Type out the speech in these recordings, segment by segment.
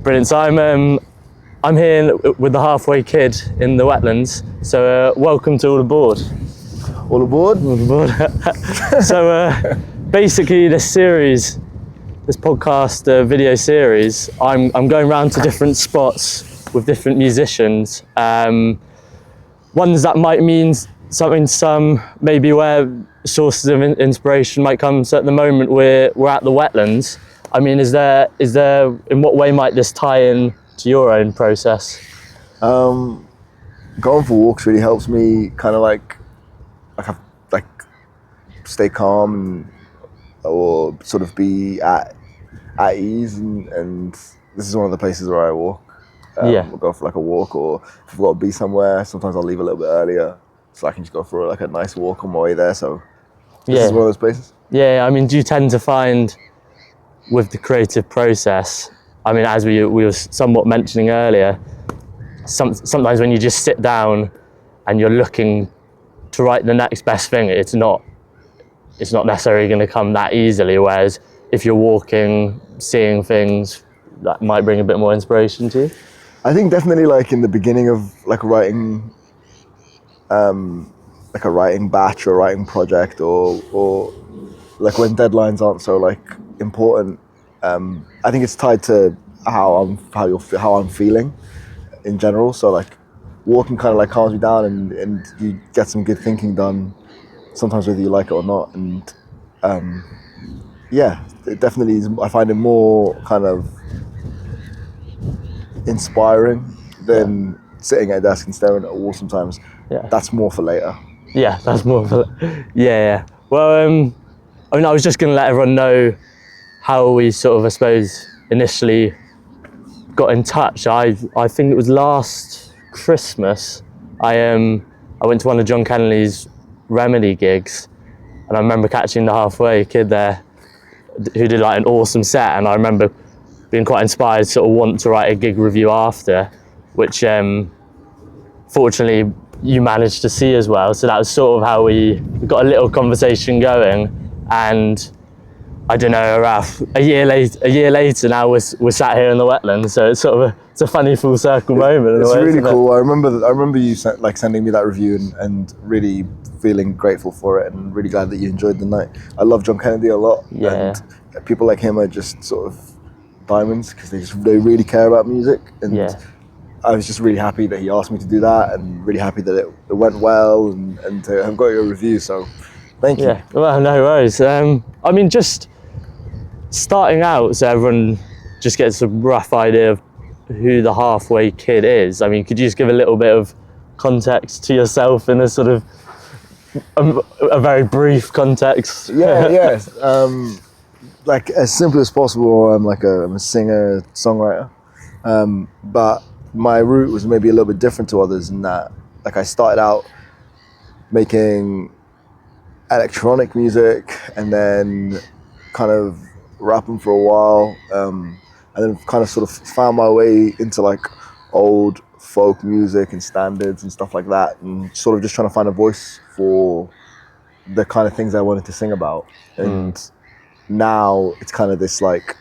Brilliant. So I'm here with the Halfway Kid in the wetlands. So welcome to All Aboard. All aboard? All aboard. So basically this podcast video series, I'm going around to different spots with different musicians. Ones that might mean something to some, maybe where sources of inspiration might come. So at the moment we're at the wetlands. I mean, is there in what way might this tie in to your own process? Going for walks really helps me kind of like stay calm or sort of be at ease, and this is one of the places where I walk. I'll go for like a walk, or if I've got to be somewhere, sometimes I'll leave a little bit earlier so I can just go for like a nice walk on my way there. So this is one of those places. Yeah, I mean, do you tend to find with the creative process, I mean, as we were somewhat mentioning earlier, sometimes when you just sit down and you're looking to write the next best thing, it's not necessarily going to come that easily, whereas if you're walking, seeing things, that might bring a bit more inspiration to you? I think definitely like in the beginning of like writing, like a writing batch or writing project, or like when deadlines aren't so like important. I think it's tied to how I'm feeling in general. So like walking kind of like calms me down, and you get some good thinking done, sometimes whether you like it or not. And it definitely is. I find it more kind of inspiring than sitting at a desk and staring at a wall sometimes. Yeah. That's more for later. Yeah, that's more for... Yeah. Well, I mean, I was just going to let everyone know how we sort of, I suppose, initially got in touch. I think it was last Christmas. I went to one of John Kennedy's Remedy gigs, and I remember catching the Halfway Kid there, who did like an awesome set, and I remember being quite inspired, sort of want to write a gig review after, which fortunately you managed to see as well. So that was sort of how we got a little conversation going, and I don't know, Ralph, a year later now we're sat here in the wetlands, so it's sort of it's a funny full circle moment. It's really cool. I remember you sending me that review and really feeling grateful for it, and really glad that you enjoyed the night. I love John Kennedy a lot, and people like him are just sort of diamonds because they really care about music, and I was just really happy that he asked me to do that, and really happy that it went well, and to have got your review. So thank you. Yeah, well, no worries. I mean, just starting out, so everyone just gets a rough idea of who the Halfway Kid is. I mean, could you just give a little bit of context to yourself in a sort of a very brief context? Yeah. Like as simple as possible. I'm a singer, songwriter, but my route was maybe a little bit different to others in that, like, I started out making electronic music and then kind of rapping for a while, and then kind of sort of found my way into like old folk music and standards and stuff like that, and sort of just trying to find a voice for the kind of things I wanted to sing about. And now it's kind of this, like,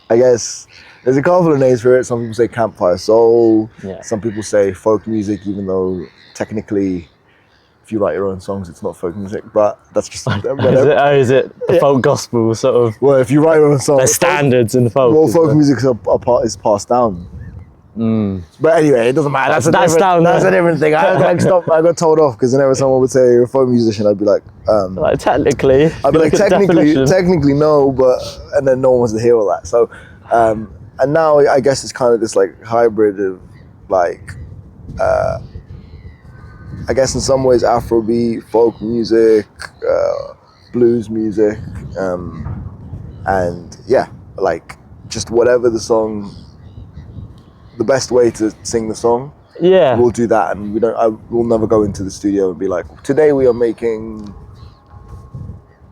I guess there's a couple of names for it. Some people say campfire soul, some people say folk music, even though technically if you write your own songs it's not folk music, but that's just is it folk gospel sort of? Well, if you write your own songs, there's standards in the folk. Well, folk music is passed down. But anyway, it doesn't matter. That's a different thing. I got told off because whenever someone would say you're a folk musician, I'd be like, technically. I'd be like, technically no, but, and then no one wants to hear all that. So, and now I guess it's kind of this like hybrid of like, I guess in some ways Afrobeat, folk music, blues music, and like just whatever the song. The best way to sing the song, we'll do that, and we'll never go into the studio and be like, today we are making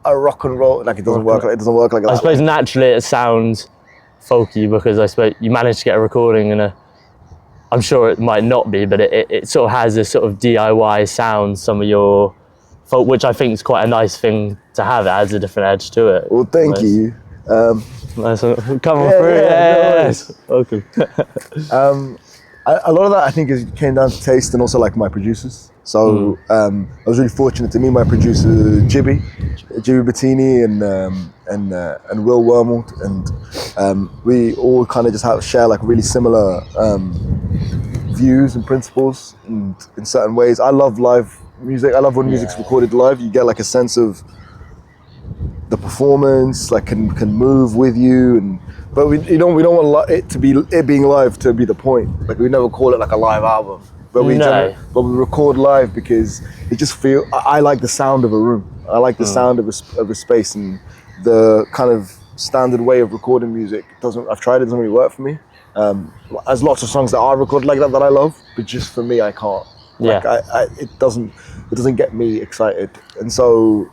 a rock and roll. Like, it doesn't work like that. I suppose naturally it sounds folky because I suppose you managed to get a recording, and I'm sure it might not be, but it sort of has this sort of DIY sound, some of your folk, which I think is quite a nice thing to have. It adds a different edge to it. Well, thank you. Nice one. Come on Yeah, through. yeah, no Yes. Welcome. A lot of that I think came down to taste and also like my producers. So I was really fortunate to meet my producer Jibby Bettini and Will Wormald, and we all kind of just share like really similar views and principles, and in certain ways. I love live music. I love when music's recorded live. You get like a sense of the performance, like can move with you, and but we don't want it being live to be the point. Like we never call it like a live album, but we record live because it just I like the sound of a room. I like the sound of a space, and the kind of standard way of recording music I've tried it, doesn't really work for me. There's lots of songs that are recorded like that I love, but just for me I can't. Like it doesn't get me excited, and so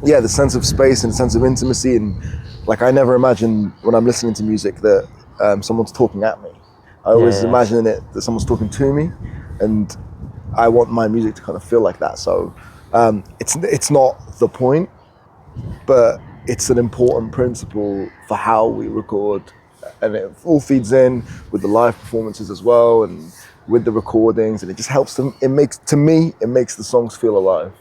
the sense of space and sense of intimacy, and like I never imagine when I'm listening to music that someone's talking at me. I always imagine it that someone's talking to me, and I want my music to kind of feel like that. So it's not the point, but it's an important principle for how we record, and it all feeds in with the live performances as well, and with the recordings, and it just helps them. It makes the songs feel alive.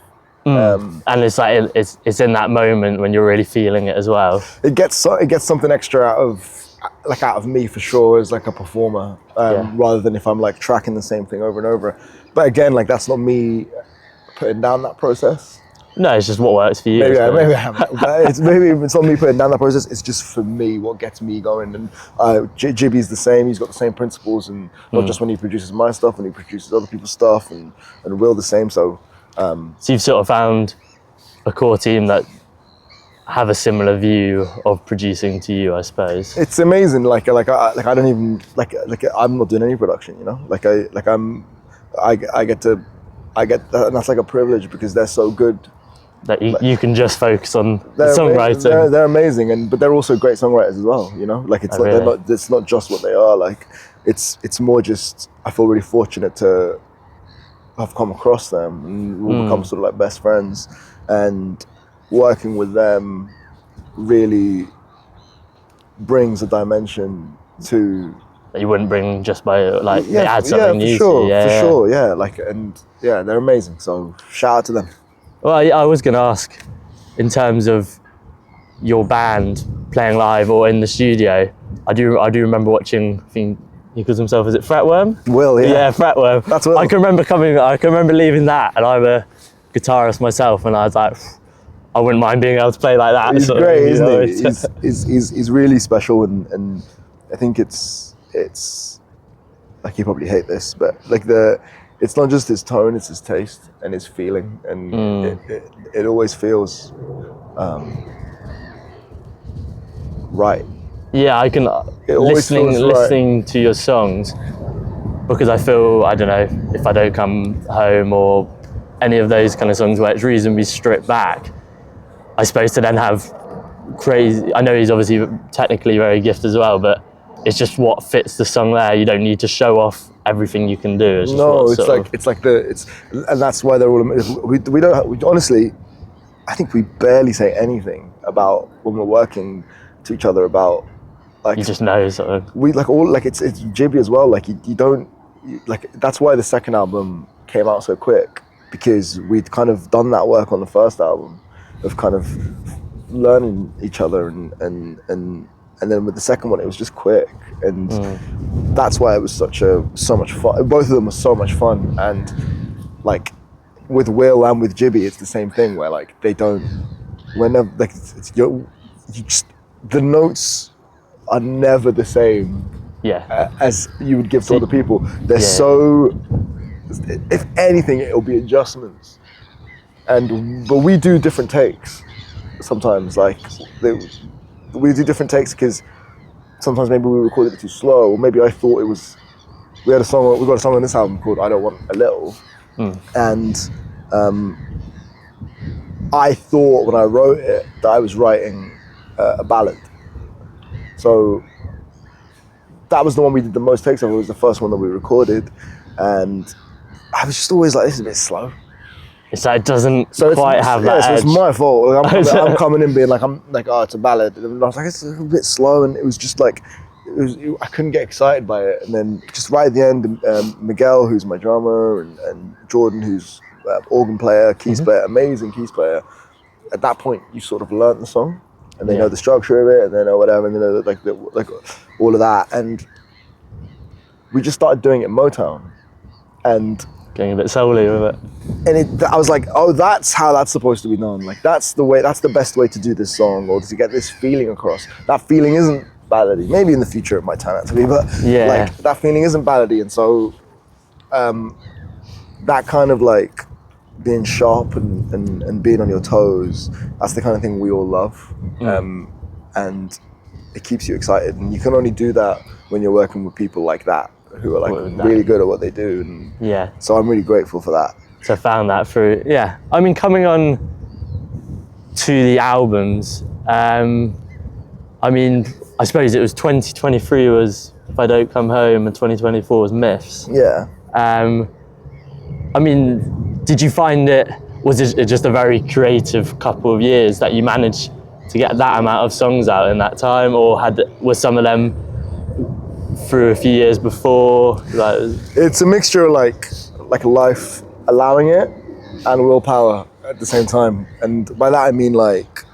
And it's like it's in that moment when you're really feeling it as well. It gets something extra out of me for sure as like a performer, rather than if I'm like tracking the same thing over and over. But again, like that's not me putting down that process. No, it's just what works for you. Maybe it's not me putting down that process. It's just for me what gets me going. And Jibby's the same. He's got the same principles, and not just when he produces my stuff, when he produces other people's stuff, and Will the same. So you've sort of found a core team that have a similar view of producing to you, I suppose. It's amazing. I don't even I'm not doing any production. You know, I get that, and that's like a privilege because they're so good. That you can just focus on the songwriting. They're amazing, but they're also great songwriters as well. You know, like it's not just what they are. Like it's more just I feel really fortunate to have come across them, and we'll become sort of like best friends, and working with them really brings a dimension to that you wouldn't bring just by like they add something new. For sure. They're amazing. So shout out to them. Well, I was going to ask, in terms of your band playing live or in the studio, I do remember watching. I think he calls himself, is it Fretworm? Will, yeah. Yeah, Fretworm. That's Will. I can remember leaving that, and I'm a guitarist myself, and I was like, I wouldn't mind being able to play like that. He's great, isn't he? He's really special, and I think it's like you probably hate this, but like it's not just his tone, it's his taste and his feeling, and it always feels right. Yeah, I can listening to your songs, because I feel, I don't know, if I don't come home or any of those kind of songs where it's reasonably stripped back, I suppose to then have crazy. I know he's obviously technically very gifted as well, but it's just what fits the song there. You don't need to show off everything you can do. And that's why they're all. We honestly, I think we barely say anything about when we're working to each other about. Like, you just know. So we like all like it's Jibby as well. Like you don't like that's why the second album came out so quick, because we'd kind of done that work on the first album of kind of learning each other, and then with the second one it was just quick, and that's why it was so much fun. Both of them were so much fun, and like with Will and with Jibby it's the same thing where like they don't whenever like you just the notes are never the same as you would give to other people. They're so, if anything, it'll be adjustments. But we do different takes sometimes. Like we do different takes because sometimes maybe we recorded it too slow, or maybe I thought it was. We got a song on this album called "I Don't Want a Little," and I thought when I wrote it that I was writing a ballad. So that was the one we did the most takes of. It was the first one that we recorded, and I was just always like, this is a bit slow. So it doesn't So quite have that so edge. it's my fault. Like, I'm coming in being like, oh, it's a ballad. And I was like, it's a bit slow, and it was just like, I couldn't get excited by it. And then just right at the end, Miguel, who's my drummer, and Jordan, who's organ player, keys player, amazing keys player. At that point, you sort of learn the song, and they know the structure of it, and they know whatever, and they know like all of that. And we just started doing it in Motown, and Getting a bit soul-y with it. And I was like, oh, that's how that's supposed to be done. Like, that's the best way to do this song, or to get this feeling across. That feeling isn't ballady. Maybe in the future it might turn out to be, but like, that feeling isn't ballady. And so that kind of like being sharp and being on your toes, that's the kind of thing we all love. And it keeps you excited. And you can only do that when you're working with people like that, who are like really good at what they do. And so I'm really grateful for that. So I found that through, I mean, coming on to the albums, I mean, I suppose it was 2023 was If I Don't Come Home, and 2024 was Myths. Yeah. I mean, did you find was it just a very creative couple of years that you managed to get that amount of songs out in that time, or was some of them through a few years before? Like, it's a mixture of like life allowing it and willpower at the same time. And by that I mean like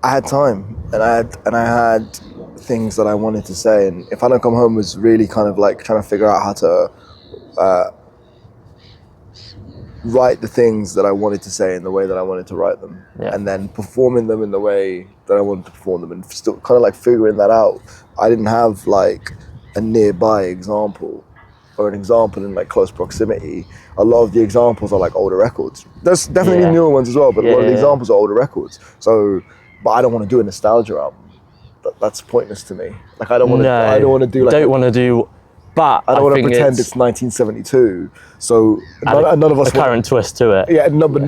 I had time, and I had things that I wanted to say, and If I Don't Come Home was really kind of like trying to figure out how to write the things that I wanted to say in the way that I wanted to write them, and then performing them in the way that I wanted to perform them, and still kind of like figuring that out. I didn't have like a nearby example or an example in like close proximity. A lot of the examples are like older records. There's definitely newer ones as well, but a lot of the examples are older records. So, but I don't want to do a nostalgia album. That's pointless to me. Like, I don't want to. I don't want to do like. Don't want to do. But I don't want to pretend it's 1972. So none of us. A current twist to it. Yeah, no, but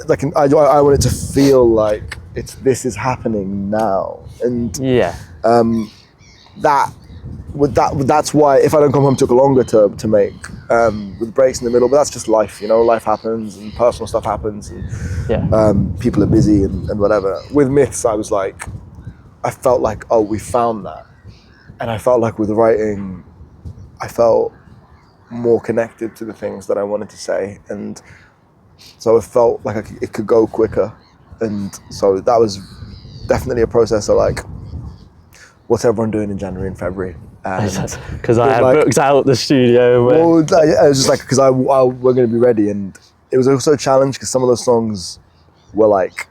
like I want it to feel like this is happening now, and that's why If I Don't Come Home took longer to make, with breaks in the middle. But that's just life, you know. Life happens, and personal stuff happens, and people are busy and whatever. With Myths, I was like, I felt like, oh, we found that, and I felt like with writing, I felt more connected to the things that I wanted to say, and so it felt like it could go quicker. And so that was definitely a process of like, what's everyone doing in January and February? Because I had booked out the studio. Well, it was just like, because we're going to be ready, and it was also a challenge because some of those songs were like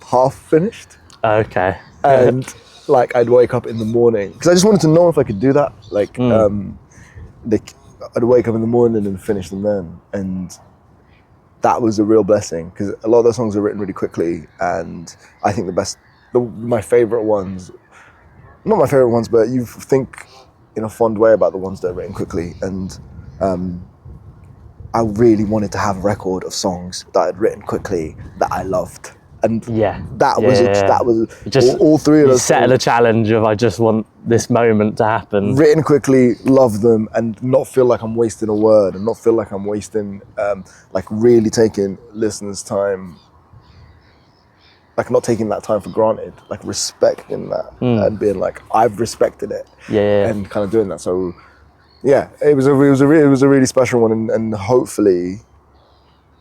half finished. Okay. And like I'd wake up in the morning because I just wanted to know if I could do that. Like, I'd wake up in the morning and finish them then, and that was a real blessing because a lot of those songs are written really quickly, and I think my favorite ones, not my favorite ones, but you think in a fond way about the ones that are written quickly, and I really wanted to have a record of songs that I'd written quickly that I loved. And that was just all three of us. Set the challenge of I just want this moment to happen. Written quickly, love them, and not feel like I'm wasting a word, and not feel like I'm wasting, like really taking listeners' time, like not taking that time for granted, like respecting that and being like, I've respected it, and kind of doing that. So it was a really special one, and hopefully,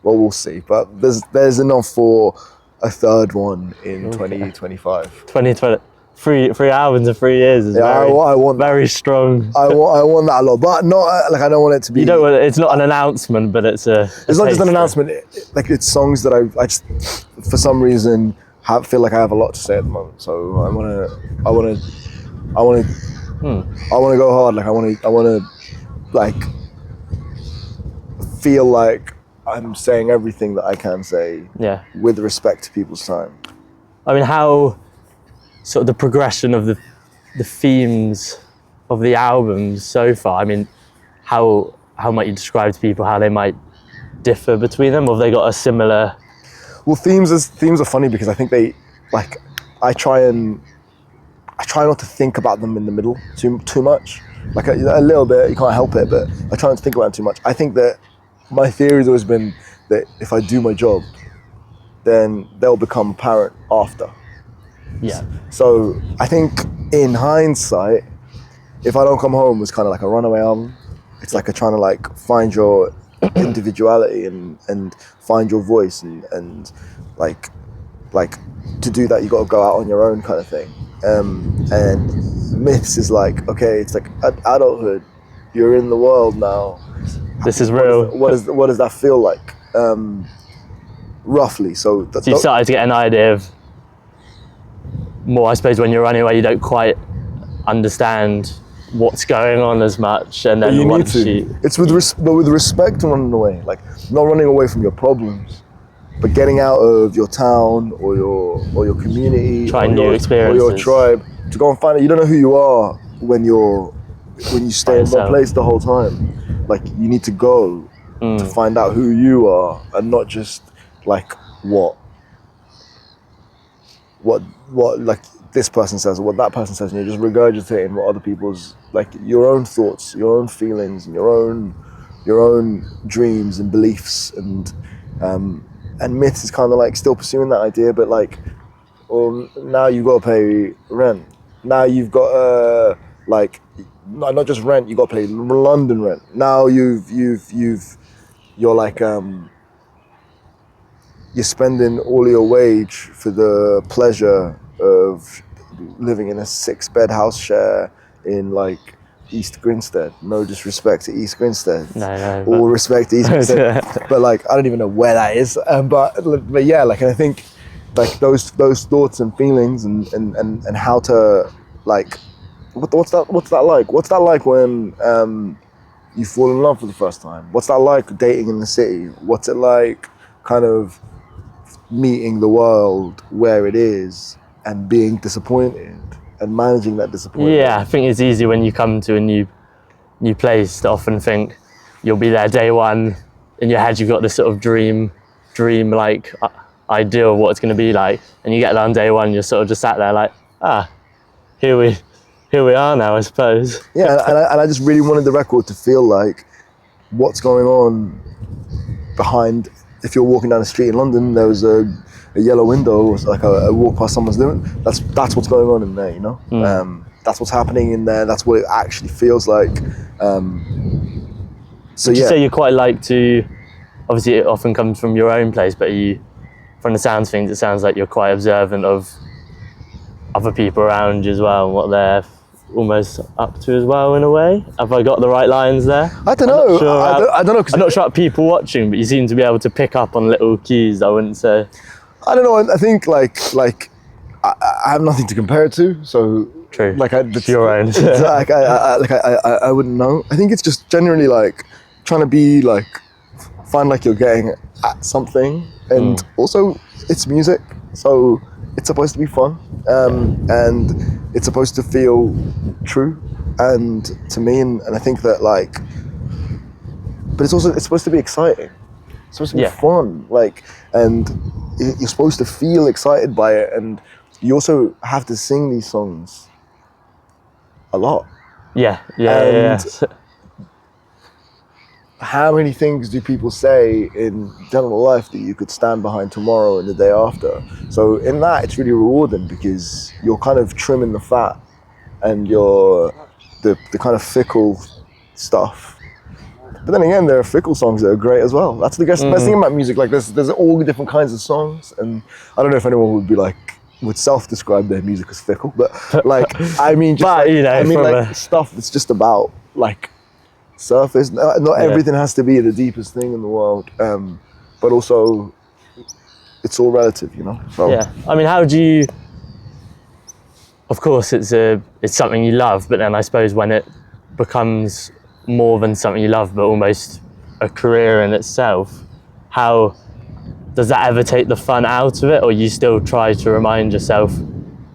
well, we'll see. But there's enough for a third one in 2025. 2020, three albums in 3 years is I want very strong. I want that a lot, but not like I don't want it to be. You don't want it's not an announcement, but it's a. It's not just an announcement. Like it's songs that I just for some reason feel like I have a lot to say at the moment. So I want to go hard. Like I want to like feel like I'm saying everything that I can say with respect to people's time. I mean, how sort of the progression of the themes of the albums so far, I mean, how might you describe to people how they might differ between them, or have they got a similar? Well, themes are funny because I think they, like, I try not to think about them in the middle too much. like a little bit. You can't help it, but I try not to think about it too much. I think that my theory has always been that if I do my job, then they'll become apparent after. Yeah. So I think in hindsight, if I Don't Come Home was kind of like a runaway album. It's like a trying to like find your individuality and find your voice and like to do that you got to go out on your own kind of thing. And Myths is like, okay, it's like adulthood. You're in the world now. This is real. What does that feel like? Roughly. So you started to get an idea of more, I suppose, when you're running away, you don't quite understand what's going on as much, and then you need to. It's with respect to running away, like not running away from your problems, but getting out of your town or your community, trying new experiences, or your tribe, to go and find it. You don't know who you are when you stay in one place the whole time. Like you need to go to find out who you are, and not just like what like this person says or what that person says, and you're just regurgitating what other people's, like your own thoughts, your own feelings, and your own dreams and beliefs, and Myths is kind of like still pursuing that idea, but like, well, now you've got to pay rent. Now you've got like not just rent, you got to pay London rent. Now you're like you're spending all your wage for the pleasure of living in a 6-bed house share in like East Grinstead. No disrespect to East Grinstead. No. All respect to East Grinstead. But like, I don't even know where that is. But yeah, like, and I think like those thoughts and feelings and how to like, what's that like? What's that like when you fall in love for the first time? What's that like dating in the city? What's it like kind of meeting the world where it is and being disappointed and managing that disappointment? Yeah, I think it's easy when you come to a new place to often think you'll be there day one. In your head you've got this sort of dream like idea of what it's going to be like, and you get there on day one, you're sort of just sat there like, here we are now, I suppose. Yeah, and I just really wanted the record to feel like what's going on behind. If you're walking down the street in London, there was a yellow window, like a walk past someone's living. That's what's going on in there, you know. That's what's happening in there. That's what it actually feels like. So Would you say you quite like to? Obviously, it often comes from your own place, but from the sounds of things, it sounds like you're quite observant of other people around you as well, and what they're almost up to as well, in a way. Have I got the right lines there? I don't know. I don't know. I'm not sure about people watching, but you seem to be able to pick up on little cues, I wouldn't say. I don't know. I think like I have nothing to compare it to, so true. Like it's your own. Like I wouldn't know. I think it's just generally like trying to be like find like you're getting at something, and also it's music, so it's supposed to be fun, and it's supposed to feel true, and to me, and I think that like, but it's supposed to be exciting. It's supposed to be fun, like, and you're supposed to feel excited by it, and you also have to sing these songs a lot. Yeah. How many things do people say in general life that you could stand behind tomorrow and the day after? So in that, it's really rewarding because you're kind of trimming the fat and you're the kind of fickle stuff. But then again, there are fickle songs that are great as well. That's the best thing about music. Like there's all the different kinds of songs, and I don't know if anyone would self-describe their music as fickle, but like I mean, stuff that's just about like surface. Not everything has to be the deepest thing in the world, but also it's all relative, you know. So. Yeah, I mean, how do you? Of course, it's something you love, but then I suppose when it becomes more than something you love, but almost a career in itself, how does that ever take the fun out of it, or you still try to remind yourself?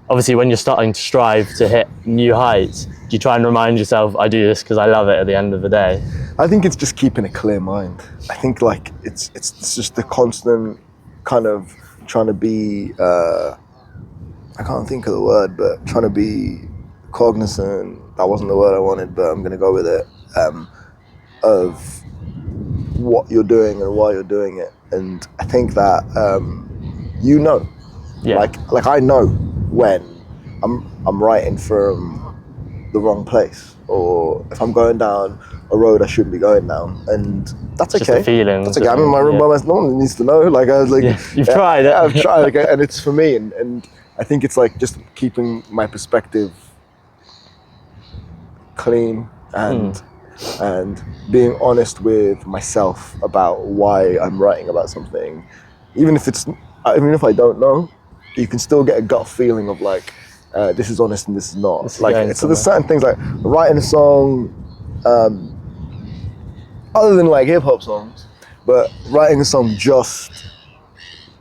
Obviously, when you're starting to strive to hit new heights, do you try and remind yourself, I do this because I love it at the end of the day? I think it's just keeping a clear mind. I think like it's just the constant kind of trying to be, I can't think of the word, but trying to be cognizant, that wasn't the word I wanted, but I'm gonna go with it, of what you're doing and why you're doing it. And I think that you know, Yeah. like I know when I'm writing from the wrong place, or if I'm going down a road I shouldn't be going down, and that's Just okay. the feelings. That's okay. I'm in my room by myself. No one needs to know. Like I was like, Yeah, you've tried it. I've tried, like, and it's for me. And I think it's like just keeping my perspective clean and being honest with myself about why I'm writing about something, even if I don't know, you can still get a gut feeling of like, this is honest and this is not. This is Like, going so there's somewhere. certain things like writing a song, other than like hip hop songs, but writing a song just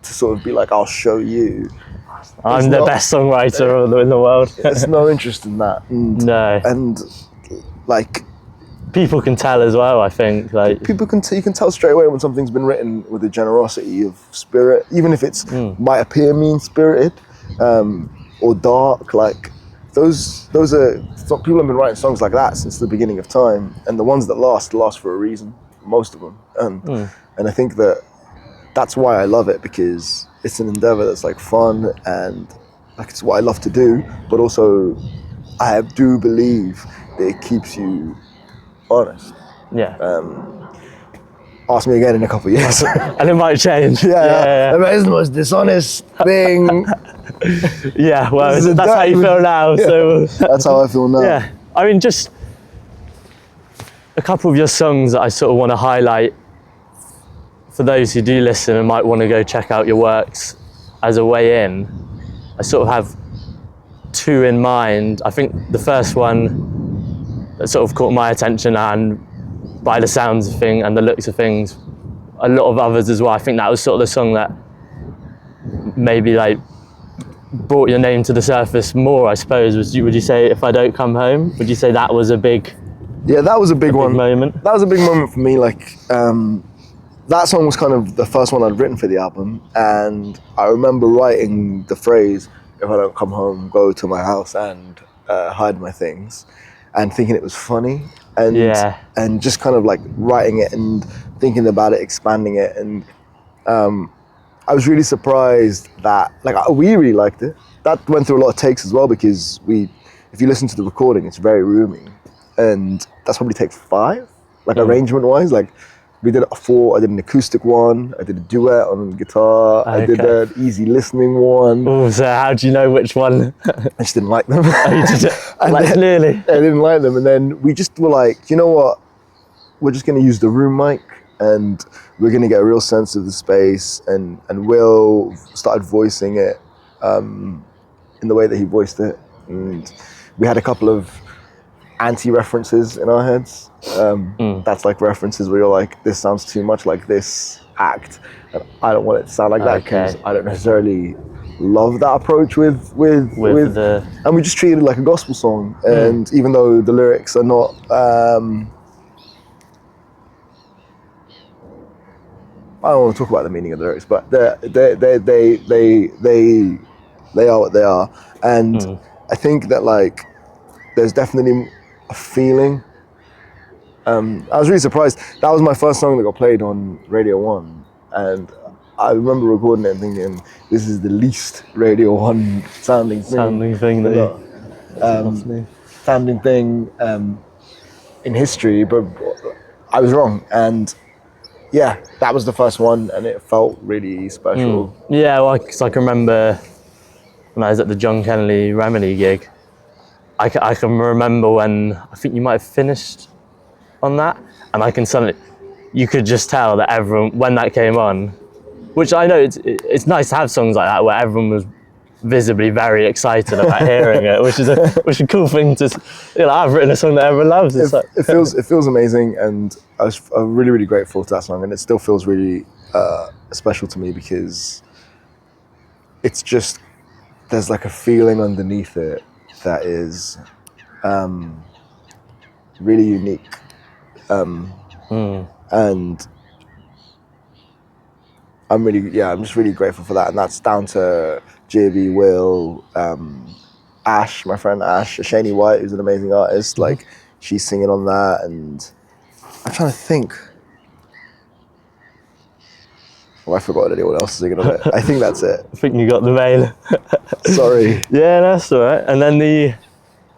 to sort of be like, I'll show you. I'm the best songwriter in the world. There's no interest in that. And, No. And like, people can tell as well, I think. Like, you can tell straight away when something's been written with a generosity of spirit, even if it's might appear mean-spirited or dark. Like those are people have been writing songs like that since the beginning of time, and the ones that last for a reason, most of them. And I think that's why I love it, because it's an endeavor that's like fun and like it's what I love to do, but also I do believe that it keeps you honest. yeah. Ask me again in a couple of years. And it might change. Yeah. It's the most dishonest thing. Yeah, well, This is that's how you feel now. Yeah. So That's how I feel now. yeah, I mean, just a couple of your songs that I sort of want to highlight for those who do listen and might want to go check out your works as a way in. I sort of have two in mind. I think the first one that sort of caught my attention, and by the sounds of things and the looks of things, a lot of others as well. I think that was sort of the song that maybe like brought your name to the surface more, I suppose. Would you say If I Don't Come Home? Would you say that was a big that was a big one. moment? That was a big moment for me. Like that song was kind of the first one I'd written for the album, and I remember writing the phrase, "If I don't come home, go to my house and hide my things," and thinking it was funny, and just kind of like writing it and thinking about it, expanding it, and I was really surprised that we really liked it. That went through a lot of takes as well, because if you listen to the recording, it's very roomy, and that's probably take 5, arrangement wise. Like we did 4. I did an acoustic one. I did a duet on guitar. I did an easy listening one. Oh, so how do you know which one? I just didn't like them. Oh, you did it? Clearly. I didn't like them, and then we just were like, you know what? We're just going to use the room mic, and we're going to get a real sense of the space, and Will started voicing it in the way that he voiced it, and we had a couple of anti-references in our heads. That's like references where you're like, this sounds too much like this act, and I don't want it to sound like that, because I don't necessarily love that approach with the, and we just treated it like a gospel song. And even though the lyrics are not I don't want to talk about the meaning of the lyrics, but they are what they are. And I think that like there's definitely a feeling. I was really surprised. That was my first song that got played on Radio 1, and I remember recording it and thinking, this is the least Radio 1 sounding thing in history, but I was wrong. And yeah, that was the first one, and it felt really special. Yeah, well, because I can remember when I was at the John Kennedy Remedy gig, I can remember when I think you might have finished on that, and I can suddenly, you could just tell that everyone, when that came on, which I know it's nice to have songs like that where everyone was visibly very excited about hearing it, which is a cool thing to, I've written a song that everyone loves. It feels amazing, and I'm really, really grateful to that song, and it still feels really special to me, because it's just, there's like a feeling underneath it that is really unique, and I'm just really grateful for that, and that's down to JB, Will, Ash, my friend Ash, Shani White, who's an amazing artist. Like, she's singing on that, and I'm trying to think. Oh, I forgot anyone else singing on it. I think that's it. I think you got the main. Sorry. Yeah, that's all right. And then the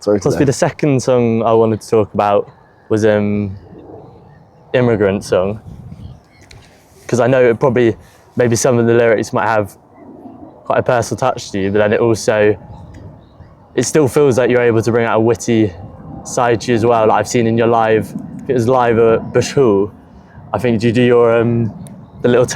Sorry to possibly the second song I wanted to talk about was Immigrant Song, because I know it probably maybe some of the lyrics might have quite a personal touch to you, but then it still feels like you're able to bring out a witty side to you as well. Like I've seen in your live, it was live at Bush Hall. I think, do you do your the little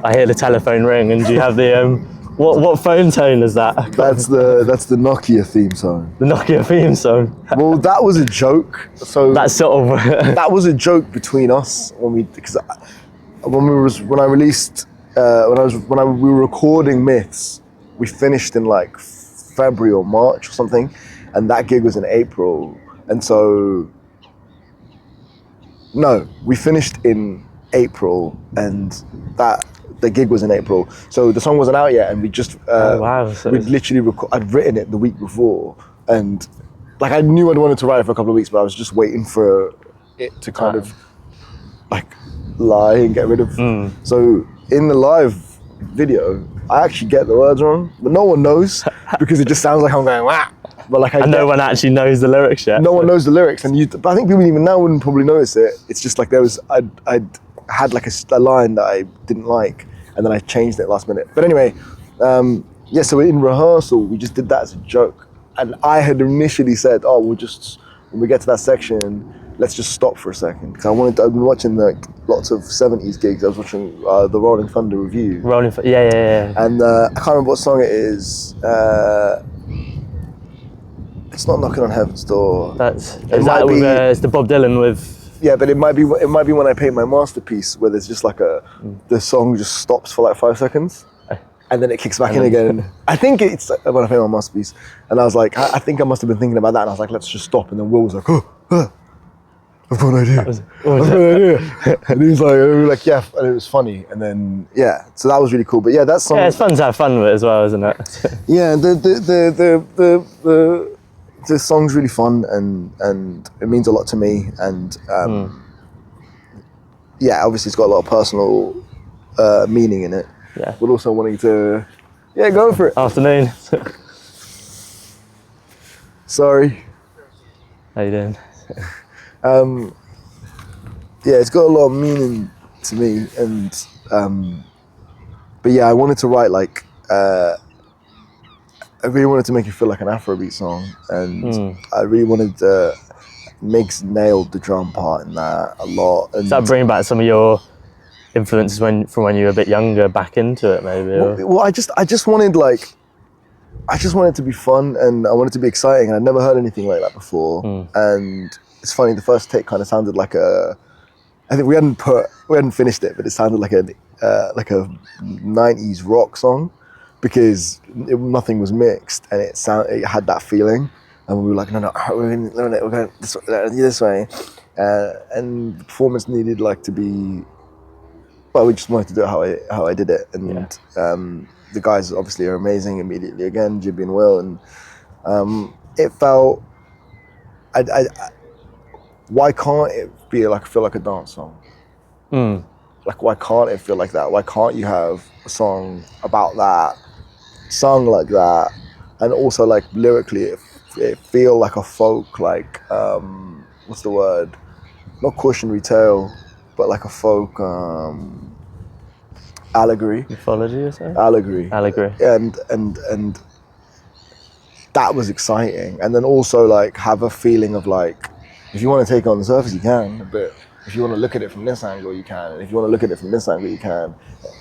I hear the telephone ring, and do you have the what phone tone is that? That's the Nokia theme song. The Nokia theme song. Well, that was a joke. So That's sort of that was a joke between us when we were recording Myths. We finished in like February or March or something, and that gig was in April. And so no, we finished in April, and the gig was in April. So the song wasn't out yet, and we just wow. So we'd literally I'd written it the week before, and like I knew I'd wanted to write it for a couple of weeks, but I was just waiting for it to kind of like lie and get rid of. So in the live video, I actually get the words wrong, but no one knows because it just sounds like I'm going wah. But like and no one actually knows the lyrics yet. No one knows the lyrics, and but I think people even now wouldn't probably notice it. It's just like I'd had like a line that I didn't like, and then I changed it last minute. But anyway, yeah. So in rehearsal, we just did that as a joke, and I had initially said, "Oh, we'll just when we get to that section, let's just stop for a second," because I've been watching like lots of '70s gigs. I was watching the Rolling Thunder Review. Yeah. And I can't remember what song it is. It's not Knocking on Heaven's Door. It's the Bob Dylan with. Yeah, but it might be when I paint my masterpiece, where there's just like the song just stops for like 5 seconds, and then it kicks back in again. I think it's when I paint my masterpiece, and I was like, I think I must have been thinking about that, and I was like, let's just stop, and then Will was like, I've got an idea. I've got an idea. And he was like, and we were like, yeah, and it was funny, and then yeah, so that was really cool. But yeah, that song. Yeah, it's fun to have fun with it as well, isn't it? Yeah, the song's really fun, and it means a lot to me, and yeah, obviously it's got a lot of personal meaning in it. Yeah. But also wanting to, go for it. Afternoon. Sorry. How you doing? Yeah, it's got a lot of meaning to me, and but yeah, I wanted to write like I really wanted to make it feel like an Afrobeat song, and I really wanted Migs nailed the drum part in that a lot. And does that bring back some of your influences from when you were a bit younger back into it, maybe? Well, I just wanted it to be fun, and I wanted it to be exciting, and I'd never heard anything like that before. And it's funny, the first take kind of sounded like I think we hadn't finished it, but it sounded like a 90s rock song, because nothing was mixed, and it had that feeling, and we were like, no, we're going this way, and the performance needed like to be, well, we just wanted to do it how I did it, and the guys obviously are amazing immediately again, Jibby and Will, and it felt, why can't it feel like a dance song? Like, why can't it feel like that? Why can't you have a song about that, sung like that, and also like lyrically it feel like a folk, like what's the word? Not cautionary tale, but like a folk allegory. Mythology or something? Allegory. And that was exciting. And then also like have a feeling of like, if you want to take it on the surface, you can, but if you want to look at it from this angle, you can. And if you want to look at it from this angle, you can.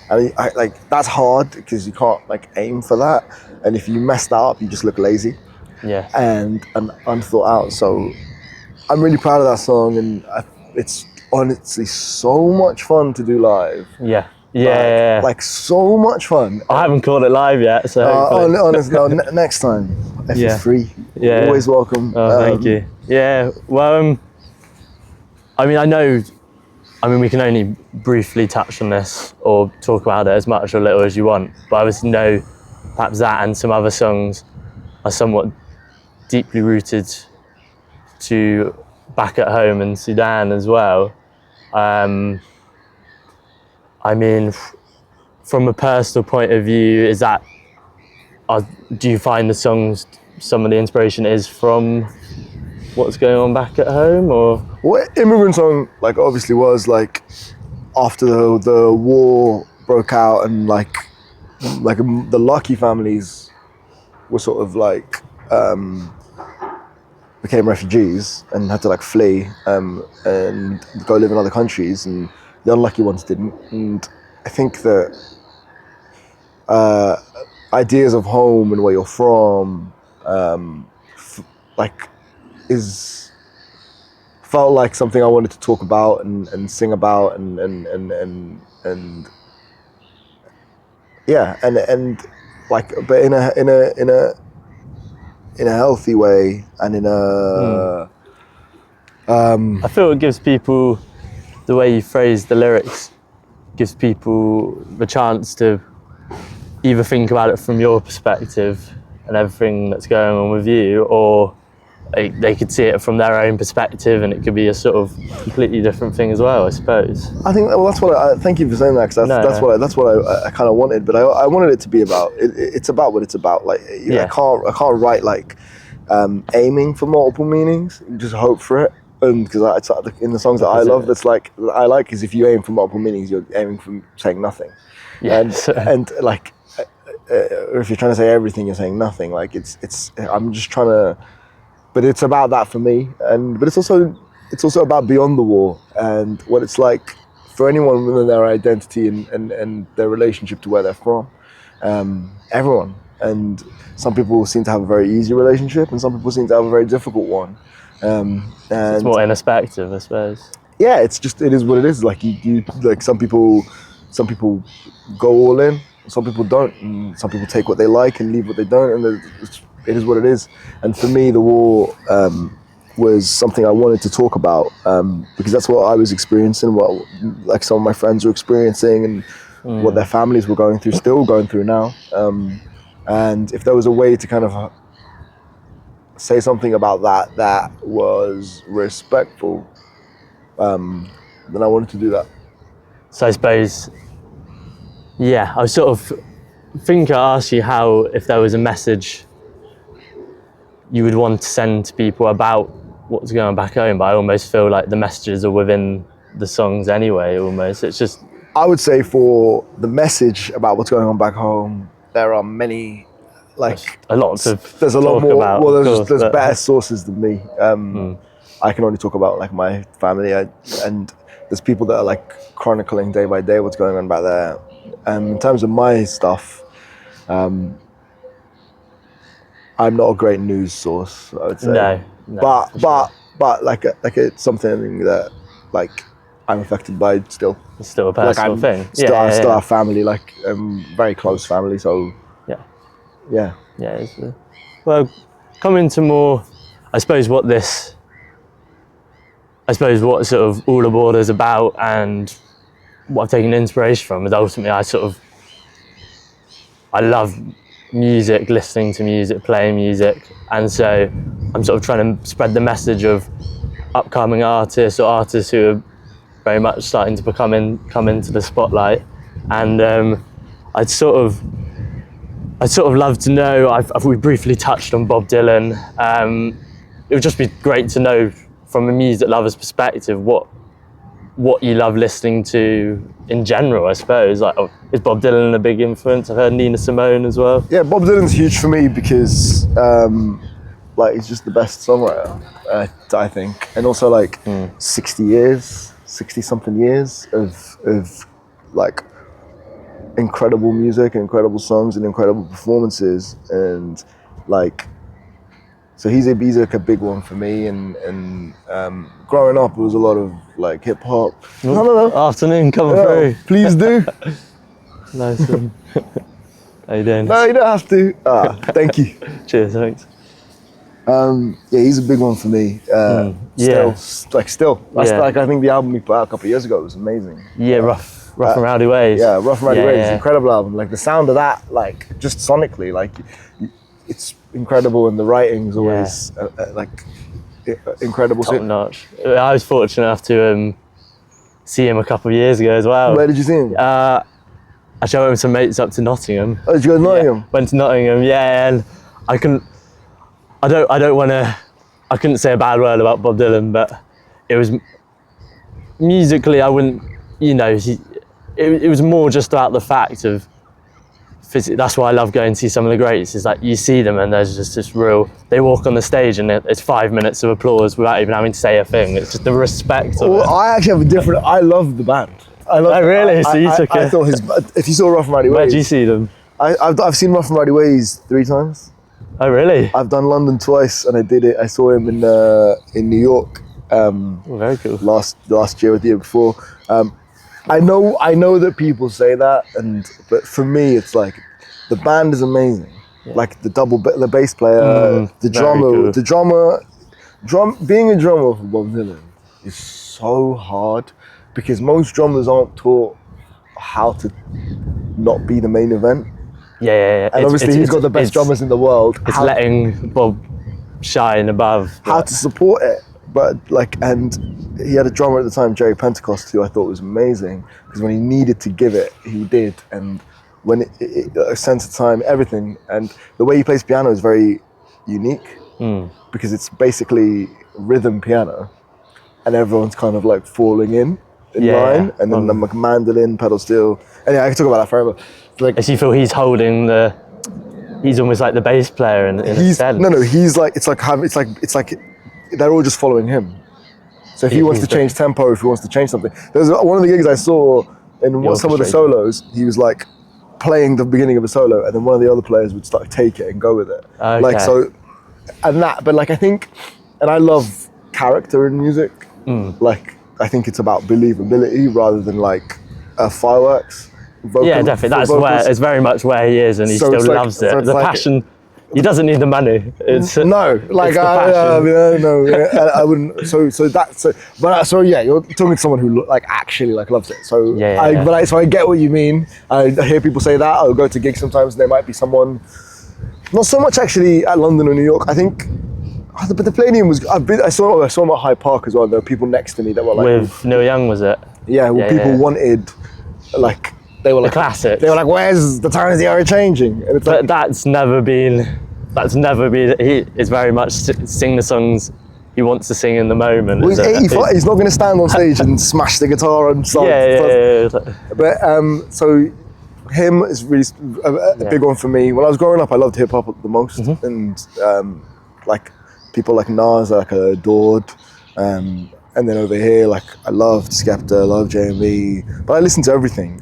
And I like, that's hard because you can't like aim for that. And if you mess that up, you just look lazy. Yeah. And unthought out. So I'm really proud of that song, and it's honestly so much fun to do live. Yeah. Yeah. Like so much fun. I haven't caught it live yet, so honestly, next time. Ep3. Yeah. Always welcome. Oh, thank you. Yeah. Well, I mean, we can only briefly touch on this or talk about it as much or little as you want, but I obviously know perhaps that and some other songs are somewhat deeply rooted to back at home in Sudan as well. I mean, from a personal point of view, is that, do you find the songs, some of the inspiration is from what's going on back at home, or? Well, Immigrant Song, like, obviously was like after the war broke out, and like the Lucky families were sort of like became refugees and had to like flee and go live in other countries, and the unlucky ones didn't. And I think that ideas of home and where you're from, like, felt like something I wanted to talk about and sing about and yeah, and like, but in a healthy way, and in a I feel it gives people, the way you phrase the lyrics, gives people the chance to either think about it from your perspective and everything that's going on with you, or they could see it from their own perspective, and it could be a sort of completely different thing as well, I suppose. I think, well, that's what thank you for saying that, because that's what I kind of wanted, but I wanted it to be about, it's about what it's about. Like, I can't write like aiming for multiple meanings. You just hope for it. And because in the songs that I love, that's like, I like, is if you aim for multiple meanings, you're aiming for saying nothing. And like, if you're trying to say everything, you're saying nothing. Like, I'm just trying to, but it's about that for me. But it's also about beyond the war and what it's like for anyone within their identity and their relationship to where they're from. Everyone. And some people seem to have a very easy relationship, and some people seem to have a very difficult one. And it's more introspective, I suppose. Yeah, it is what it is. Like, you like, some people go all in, some people don't, and some people take what they like and leave what they don't, and it is what it is. And for me, the war was something I wanted to talk about, because that's what I was experiencing, what like some of my friends were experiencing, and what their families were still going through now. And if there was a way to kind of say something about that was respectful, then I wanted to do that. So I suppose, yeah, I sort of think I asked you how, if there was a message you would want to send to people about what's going on back home, but I almost feel like the messages are within the songs anyway, almost. It's just, I would say for the message about what's going on back home, there are many, like, a lot to there's a lot talk more about, well, there's better sources than me. I can only talk about like my family, and there's people that are like chronicling day by day what's going on back there. In terms of my stuff, I'm not a great news source, I would say. No, but like it's something that, like, I'm affected by still. It's still a personal thing. Still have family, like, very close family. So yeah. It's, well, coming to more, I suppose what sort of All Aboard is about, and what I've taken inspiration from is ultimately I love music, listening to music, playing music, and so I'm sort of trying to spread the message of upcoming artists, or artists who are very much starting to come into the spotlight. And I'd sort of love to know, we briefly touched on Bob Dylan. It would just be great to know from a music lover's perspective what you love listening to in general, I suppose. Like, is Bob Dylan a big influence? I've heard Nina Simone as well. Yeah, Bob Dylan's huge for me because like, he's just the best songwriter, I think. And also, like, 60 something years of like incredible music, incredible songs, and incredible performances. And like, so he's a big one for me. And growing up, it was a lot of like hip hop. No. Afternoon coming through. Please do. Nice one. How you doing? No, you don't have to. Thank you. Cheers, thanks. Yeah, he's a big one for me. Still. Like, I think the album he put out a couple of years ago was amazing. Yeah, Rough and Rowdy Ways. Yeah, Rough and Rowdy Ways, incredible album. Like, the sound of that, like, just sonically, like, it's incredible, and the writing's always incredible. Top notch. I was fortunate enough to see him a couple of years ago as well. Where did you see him? Actually, I went with some mates up to Nottingham. Oh, did you go to Nottingham? Yeah, went to Nottingham, yeah, and I couldn't say a bad word about Bob Dylan, but it was musically, I wouldn't, it was more just about the fact of that's why I love going to see some of the greats. It's like you see them and there's just this real, they walk on the stage and it's 5 minutes of applause without even having to say a thing. It's just the respect of it. I actually have a different, I love the band. Oh really? So you took I thought if you saw Rough and Rowdy Ways. Where did you see them? I've seen Rough and Rowdy Ways 3 times. Oh really? I've done London twice, and I saw him in New York. Very cool. Last year or the year before. I know that people say that, but for me, it's like the band is amazing. Yeah. Like the bass player, the drummer, cool. Being a drummer for Bob Dylan is so hard because most drummers aren't taught how to not be the main event. Yeah. And obviously, he's got the best drummers in the world. It's letting Bob shine above. How to support it. But and he had a drummer at the time, Jerry Pentecost, who I thought was amazing because when he needed to give it, he did. And when a sense of time, everything. And the way he plays piano is very unique because it's basically rhythm piano, and everyone's kind of like falling in line, and then the mandolin, pedal steel. Anyway, I can talk about that forever. As you feel he's holding he's almost like the bass player in a sense. No, he's like it's like they're all just following him. So if he wants to change tempo, if he wants to change something, there's one of the gigs I saw in some of the solos. He was like playing the beginning of a solo, and then one of the other players would start take it and go with it. Okay. But I think, and I love character in music. Like I think it's about believability rather than like fireworks. Yeah, definitely. That's where it's very much where he is, and he still loves it. The passion. He doesn't need the money. It's no, like I wouldn't. So you're talking to someone who actually loves it. So so I get what you mean. I hear people say that. I'll go to gigs sometimes. There might be someone, not so much actually at London or New York. I think, but the Palladium was. I saw him at Hyde Park as well. There were people next to me that were like with Neil Young, was it? Yeah, people wanted They were like classic. They were like, "Where's the times the era changing?" And it's but that's never been. It's very much sing the songs he wants to sing in the moment. Well, he's 85. He's not going to stand on stage and smash the guitar and songs. Yeah. But so him is really a big one for me. When I was growing up, I loved hip hop the most, and people like Nas, I adored. And then over here, I loved Skepta, I loved JMV, but I listened to everything.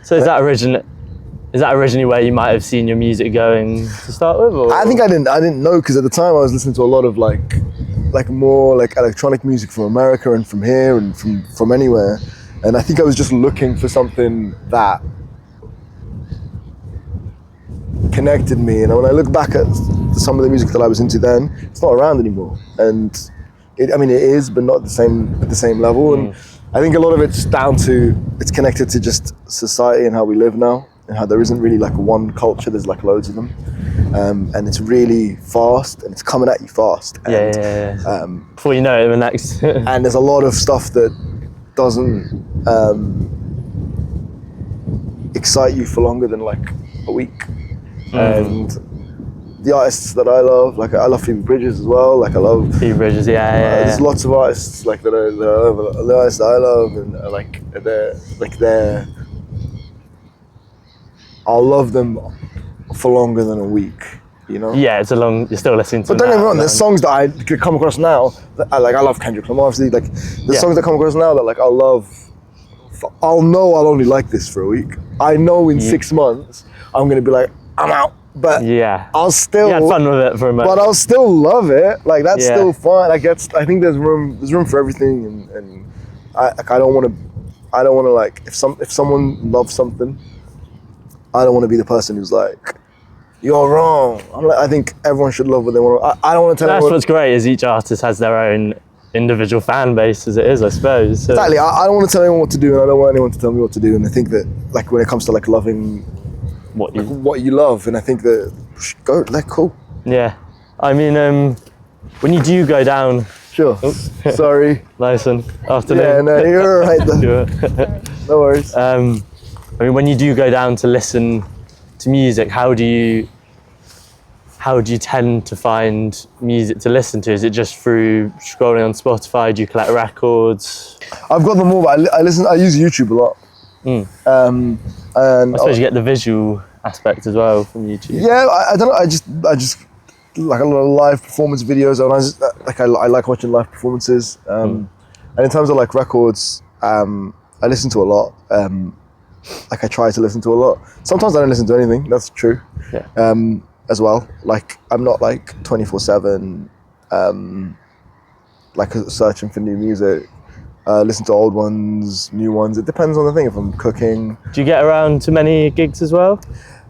So is that originally where you might have seen your music going to start with? Or? I think I didn't know, because at the time I was listening to a lot of more electronic music from America and from here and from anywhere. And I think I was just looking for something that connected me. And when I look back at some of the music that I was into then, it's not around anymore. And it is, but not at the same level. And I think a lot of it's it's connected to just society and how we live now, and how there isn't really one culture. There's loads of them, and it's really fast, and it's coming at you fast. And, before you know it, the next. And there's a lot of stuff that doesn't excite you for longer than a week. And the artists that I love, I love Phoebe Bridgers as well. I love Phoebe Bridgers, There's lots of artists the artists that I love, and they're I'll love them for longer than a week. Yeah, it's you're still listening to. But don't get me wrong, there's songs that I could come across now that I love Kendrick Lamar, obviously. There's songs that come across now that I'll love. I'll know I'll only like this for a week. I know in 6 months I'm gonna be I'm out. But I'll still. You had fun with it for a moment. But I'll still love it. That's still fun. I think there's room for everything, and I don't want to. If someone loves something, I don't want to be the person who's you're wrong. I think everyone should love what they want. I don't want to tell. That's what's great is each artist has their own individual fan base, as it is, I suppose. So. Exactly. I don't want to tell anyone what to do, and I don't want anyone to tell me what to do. And I think that when it comes to loving what you love, and I think that cool. Yeah. I mean, when you do go down, Sure. Sorry. nice one, afternoon. Yeah, no, you're all right though. Sure. No worries. I mean, when you do go down to listen to music, how do you tend to find music to listen to? Is it just through scrolling on Spotify? Do you collect records? I've got them all, but I use YouTube a lot. And I suppose you get the visual aspect as well from YouTube. yeah, I don't know. I just like a lot of live performance videos, and I like watching live performances. And in terms of like records, I listen to a lot. Like I try to listen to a lot. Sometimes I don't listen to anything. That's true. Yeah. As well. Like I'm not like 24/7, like searching for new music. Listen to old ones, new ones. It depends on the thing. If I'm cooking. Do you get around to many gigs as well?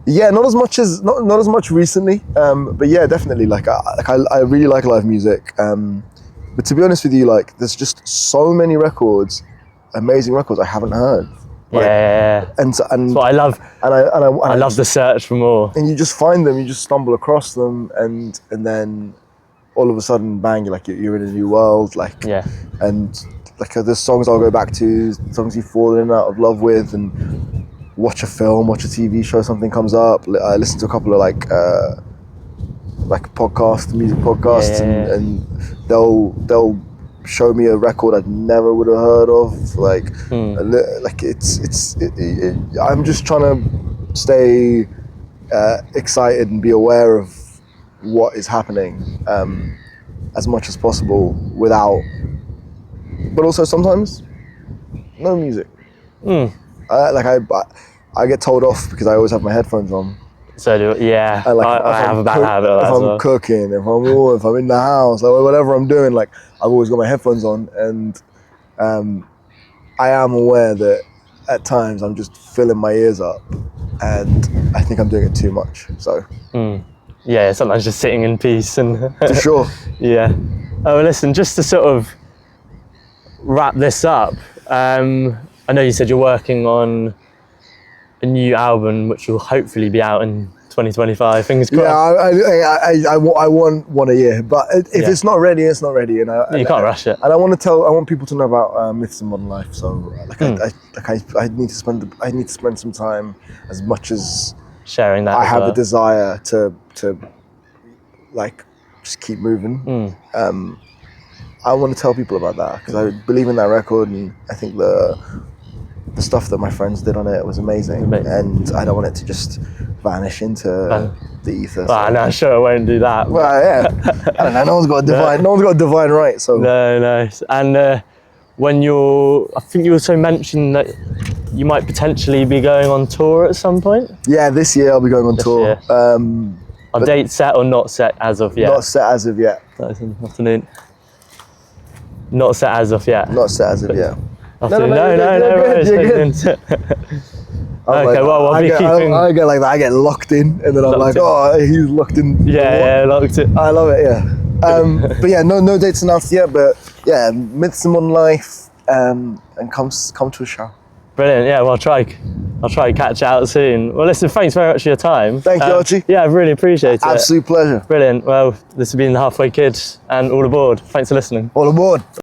Yeah, not as much recently. But yeah, definitely. I really like live music. But to be honest with you, like there's just so many records, amazing records I haven't heard. Like, yeah. And That's what I love. I love the search for more. And you just find them, you just stumble across them, and then all of a sudden, bang! You're in a new world. Like Yeah. And like there's songs I'll go back to, songs you fall in and out of love with, and watch a film, watch a TV show, something comes up. I listen to a couple of like podcasts, music podcasts, Yeah. and they'll show me a record I never would have heard of. Like I'm just trying to stay excited and be aware of what is happening as much as possible without. But also sometimes no music. I get told off because I always have my headphones on. So yeah, And I have a bad habit of that if as I'm well. cooking, if I'm in the house, like whatever I'm doing, like I've always got my headphones on, and I am aware that at times I'm just filling my ears up, and I think I'm doing it too much. So Yeah, sometimes just sitting in peace and for sure. Yeah. Oh, well, listen, just to sort of wrap this up, I know you said you're working on a new album, which will hopefully be out in 2025. Fingers crossed. Yeah, I want one a year, but if it's not ready, it's not ready. You can't rush it. And I want people to know about Myths in Modern Life. So I need to spend some time, as much as Sharing that. I as have well. a desire to like just keep moving. I want to tell people about that because I believe in that record, and I think the stuff that my friends did on it was amazing. And I don't want it to just vanish into the ether. Well, no, sure, I won't do that. Well, yeah, I don't know. No one's got a divine right. So No. And I think you also mentioned that you might potentially be going on tour at some point. yeah, this year I'll be going on tour. Year. Are dates set or not set as of yet? Not set as of yet. Afternoon. Not set as of yet. Not set as of yet. Afternoon. No, you're good. Okay, well, I'll be keeping. I get like that. I get locked in, and then I'm like, oh, he's locked in. Yeah, locked it. I love it. Yeah. But yeah, no dates announced yet. But yeah, Myths in Modern Life, and come to a show. Brilliant. Yeah, well, I'll try and catch you out soon. Well, listen, thanks very much for your time. Thank you, Archie. Yeah, I really appreciate it. Absolute pleasure. Brilliant. Well, this has been The Halfway Kid, and all aboard. Thanks for listening. All aboard.